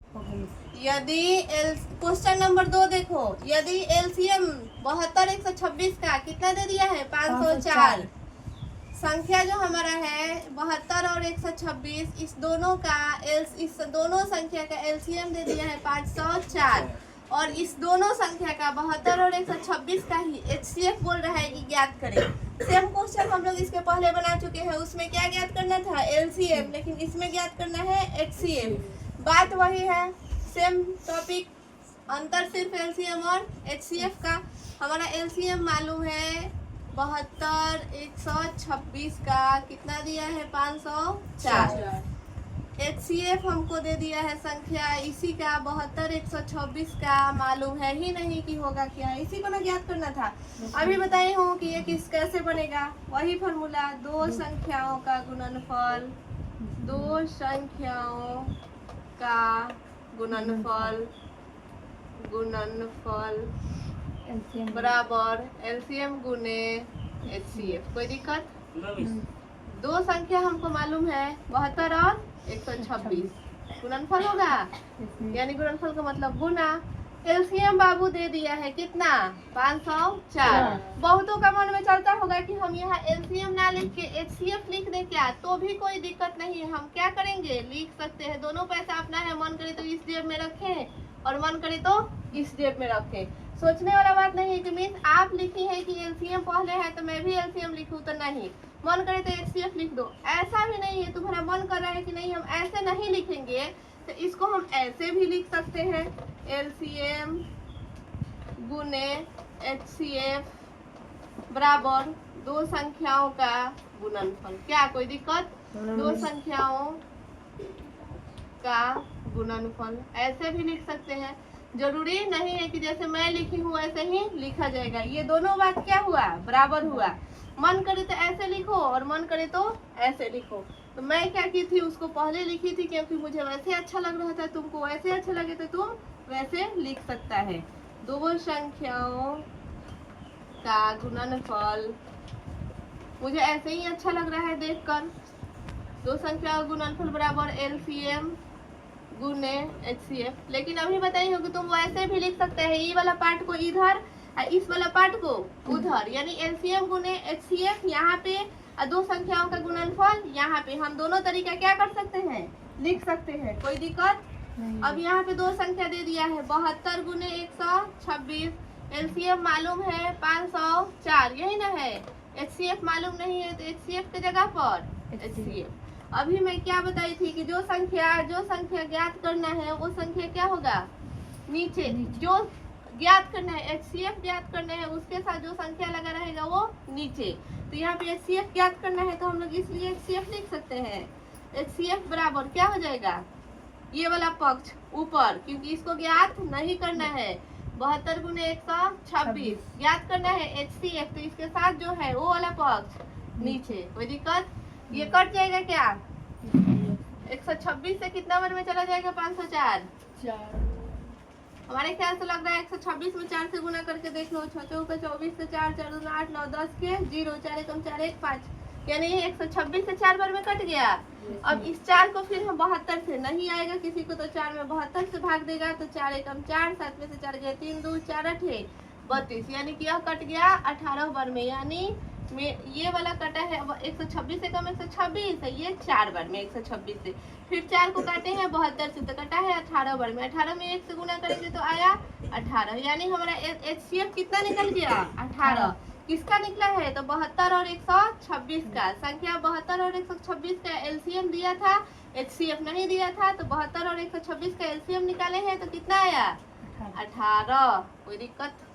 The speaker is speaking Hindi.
यदि क्वेश्चन नंबर 2 देखो, यदि एलसीएम 72 126 का कितना दे दिया है 504। संख्या जो हमारा है 72 और 126, इस दोनों संख्या का एलसीएम दे दिया है 504 और इस दोनों संख्या का 72 और 126 का ही एचसीएफ बोल रहा है कि ज्ञात करें। सेम क्वेश्चन हम लोग इसके पहले बना चुके हैं, उसमें क्या ज्ञात करना था एलसीएम, लेकिन इसमें ज्ञात करना है एचसीएफ। बात वही है, सेम टॉपिक, अंतर सिर्फ एलसीएम और एचसीएफ का। हमारा एलसीएम मालूम है 72 126 का कितना दिया है 504। एचसीएफ हमको दे दिया है संख्या इसी का 72 126 का, मालूम है ही नहीं कि होगा क्या, इसी को ना ज्ञात करना था। अभी बताई हूँ कि ये कैसे बनेगा, वही फॉर्मूला, दो संख्याओं का गुणनफल, दो संख्याओं का गुणनफल बराबर एलसीएम गुने एचसीएफ। कोई दिक्कत? दो संख्या हमको मालूम है 72 और 126, गुणनफल होगा, यानी गुणनफल का मतलब गुना। एलसीएम बाबू दे दिया है कितना 504। बहुतों का मन में चलता होगा कि हम यहाँ एलसीएम ना लिख के एचसीएफ लिख दें क्या, तो भी कोई दिक्कत नहीं है। हम क्या करेंगे, लिख सकते हैं, दोनों पैसा अपना है, मन करे तो इस जेब में रखें और मन करे तो इस जेब में रखें। सोचने वाला बात नहीं है कि मीन्स आप लिखी है कि एलसीएम पहले है तो मैं भी एलसीएम लिखूं, तो नहीं, मन करे तो एचसीएफ लिख दो, ऐसा भी नहीं है। तुम्हारा मन कर रहा है कि नहीं हम ऐसे नहीं लिखेंगे, तो इसको हम ऐसे भी लिख सकते हैं, एलसीएम गुने एचसीएफ बराबर दो संख्याओं का गुणनफल। क्या कोई दिक्कत? दो संख्याओं का गुणनफल ऐसे भी लिख सकते हैं, जरूरी नहीं है कि जैसे मैं लिखी हूँ ऐसे ही लिखा जाएगा। ये दोनों बात क्या हुआ, बराबर हुआ। मन करे तो ऐसे लिखो और मन करे तो ऐसे लिखो। तो मैं क्या की थी, उसको पहले लिखी थी क्योंकि मुझे वैसे अच्छा लग रहा था, तुमको वैसे अच्छा लगे तो तुम वैसे लिख सकता है। दो संख्याओं का गुणनफल, मुझे ऐसे ही अच्छा लग रहा है देखकर, दो संख्याओं का गुणनफल बराबर एलसीएम गुने एचसीएफ। लेकिन अभी बताइए कि तुम वैसे भी लिख सकते हैं, ये वाला पार्ट को इधर और इस वाला पार्ट को उधर, यानी एलसीएम गुने एचसीएफ यहाँ पे और दो संख्याओं का गुणनफल यहाँ पे। हम दोनों तरीका क्या कर सकते हैं, लिख सकते हैं, कोई दिक्कत? अब यहाँ पे दो संख्या दे दिया है 72 गुने 126, एलसीएम मालूम है 504, यही ना है। एचसीएफ मालूम नहीं है तो एचसीएफ के जगह पर एचसीएफ। अभी मैं क्या बताई थी कि जो संख्या ज्ञात करना है वो संख्या क्या होगा, नीचे जो ज्ञात करना है, एचसीएफ ज्ञात करना है, उसके साथ जो संख्या लगा रहेगा वो नीचे। तो यहाँ पे एचसीएफ ज्ञात करना है तो हम लोग इसलिए एचसीएफ लिख सकते हैं। एचसीएफ बराबर क्या हो जाएगा, ये वाला पक्ष ऊपर, क्योंकि इसको ज्ञात नहीं करना है, 72 गुने 126 ज्ञात करना है एचसीएफ, तो इसके साथ जो है वो वाला पक्ष नीचे। कोई दिक्कत? ये कट जाएगा क्या, 126 से कितना बार में चला जाएगा 504? हमारे ख्याल से लग रहा है 126 में 4 से गुना करके देख लो, 6 चौका 24 से 4 4 दूना 8 9 10 के 0 4 एकम 4 1 5, यानी 126 से 4 बार में कट गया। अब इस 4 को फिर हम 72 से, नहीं आएगा किसी को तो 4 में 72 से भाग देगा, तो 4 एकम 4, 7 में से 4 गया 3 2 4 8 32, यानी कि यह कट गया 18 बार में, यानी ये वाला कटा है 126 से कम 126 है, ये 4 बार में 126 से, फिर 4 को काटे हैं 72 से तो कटा है 18 बार में, 18 में 1 से गुना करेंगे तो आया 18, यानी हमारा एचसीएफ कितना निकल गया 18। किसका निकला है, तो 72 और 126 का। संख्या 72 और 126 का एलसीएम दिया था, एचसीएफ नहीं दिया था, तो 72 और 126 का एलसीएम निकाले हैं तो कितना आया 18। कोई दिक्कत?